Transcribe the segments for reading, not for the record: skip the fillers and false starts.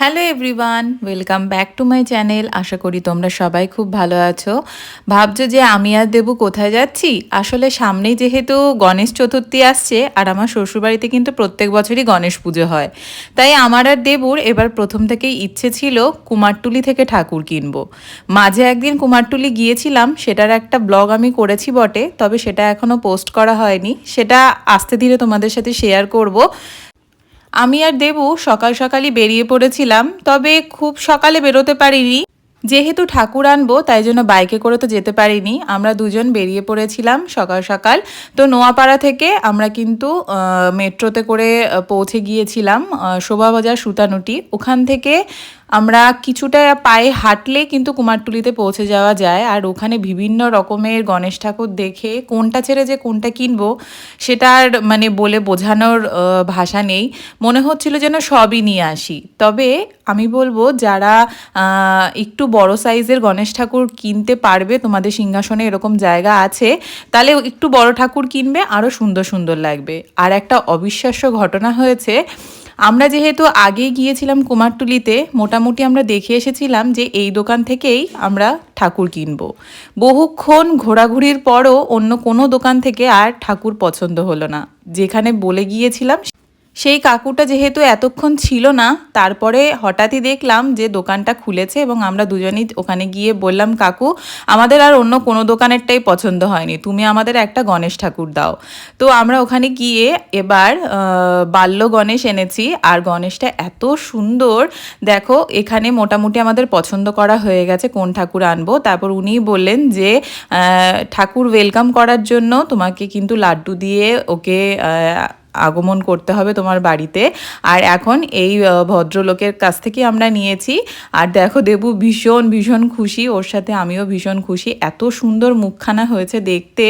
Hello everyone, welcome back to my channel. আশা করি তোমরা সবাই খুব ভালো আছো। ভাবছো যে আমি আর দেবু কোথায় যাচ্ছি? আসলে সামনেই যেহেতু গণেশ চতুর্থী আসছে, আর আমার শ্বশুরবাড়িতে কিন্তু প্রত্যেক বছরই গণেশ পুজো হয়, তাই আমার আর দেবুর এবার প্রথম থেকেই ইচ্ছে ছিল কুমারটুলি থেকে ঠাকুর কিনবো। মাঝে একদিন কুমারটুলি গিয়েছিলাম, সেটার একটা ব্লগ আমি করেছি বটে, তবে সেটা এখনও পোস্ট করা হয়নি। সেটা আস্তে ধীরে তোমাদের সাথে শেয়ার করব। আমি আর দেবু সকাল সকালই বেরিয়ে পড়েছিলাম, তবে খুব সকালে বেরোতে পারিনি, যেহেতু ঠাকুর আনবো তাই জন্য বাইকে করে তো যেতে পারিনি। আমরা দুজন বেরিয়ে পড়েছিলাম সকাল সকাল। তো নোয়াপাড়া থেকে আমরা কিন্তু মেট্রোতে করে পৌঁছে গিয়েছিলাম শোভাবাজার সুতানুটি। ওখান থেকে আমরা কিছুটা পায়ে হাঁটলে কিন্তু কুমারটুলিতে পৌঁছে যাওয়া যায়। আর ওখানে বিভিন্ন রকমের গণেশ ঠাকুর দেখে কোনটা ছেড়ে যে কোনটা কিনবো সেটা আর মানে বলে বোঝানোর ভাষা নেই। মনে হচ্ছিল যেন সবই নিয়ে আসি। তবে আমি বলবো যারা একটু বড় সাইজের গণেশ ঠাকুর কিনতে পারবে, তোমাদের সিংহাসনে এরকম জায়গা আছে, তাহলে একটু বড় ঠাকুর কিনবে, আরও সুন্দর সুন্দর লাগবে। আর একটা অবিশ্বাস্য ঘটনা হয়েছে, আমরা যেহেতু আগেই গিয়েছিলাম কুমারটুলিতে, মোটামুটি আমরা দেখে এসেছিলাম যে এই দোকান থেকেই আমরা ঠাকুর কিনবো। বহুক্ষণ ঘোরাঘুরির পরও অন্য কোনো দোকান থেকে আর ঠাকুর পছন্দ হলো না। যেখানে বলে গিয়েছিলাম সেই কাকুটা যেহেতু এতক্ষণ ছিল না, তারপরে হঠাৎই দেখলাম যে দোকানটা খুলেছে এবং আমরা দুজনেই ওখানে গিয়ে বললাম, কাকু আমাদের আর অন্য কোনো দোকানেরটাই পছন্দ হয়নি, তুমি আমাদের একটা গণেশ ঠাকুর দাও। তো আমরা ওখানে গিয়ে এবার বাল্য গণেশ এনেছি, আর গণেশটা এত সুন্দর। দেখো এখানে মোটামুটি আমাদের পছন্দ করা হয়ে গেছে কোন ঠাকুর আনবো। তারপর উনিই বললেন যে ঠাকুর ওয়েলকাম করার জন্য তোমাকে কিন্তু লাড্ডু দিয়ে ওকে আগমন করতে হবে তোমার বাড়িতে। আর এখন এই ভদ্রলোকের কাছ থেকে আমরা নিয়েছি। আর দেখো দেবু ভীষণ ভীষণ খুশি, ওর সাথে আমিও ভীষণ খুশি। এত সুন্দর মুখখানা হয়েছে দেখতে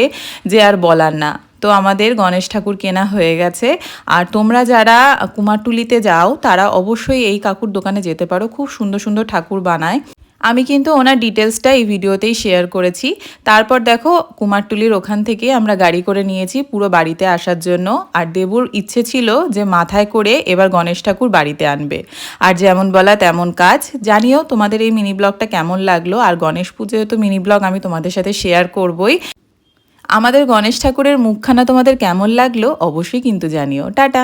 যে আর বলার না। তো আমাদের গণেশ ঠাকুর কেনা হয়ে গেছে। আর তোমরা যারা কুমারটুলিতে যাও তারা অবশ্যই এই কাকুর দোকানে যেতে পারো, খুব সুন্দর সুন্দর ঠাকুর বানায়। আমি কিন্তু ওনার ডিটেলসটা এই ভিডিওতেই শেয়ার করেছি। তারপর দেখো কুমারটুলির ওখান থেকে আমরা গাড়ি করে নিয়েছি পুরো বাড়িতে আসার জন্য। আর দেবুর ইচ্ছে ছিল যে মাথায় করে এবার গণেশ ঠাকুর বাড়িতে আনবে। আর যেমন বলা তেমন কাজ। জানিও তোমাদের এই মিনি ব্লগটা কেমন লাগলো। আর গণেশ পুজোয় তো মিনি ব্লগ আমি তোমাদের সাথে শেয়ার করবই। আমাদের গণেশ ঠাকুরের মুখখানা তোমাদের কেমন লাগলো অবশ্যই কিন্তু জানিও। টাটা।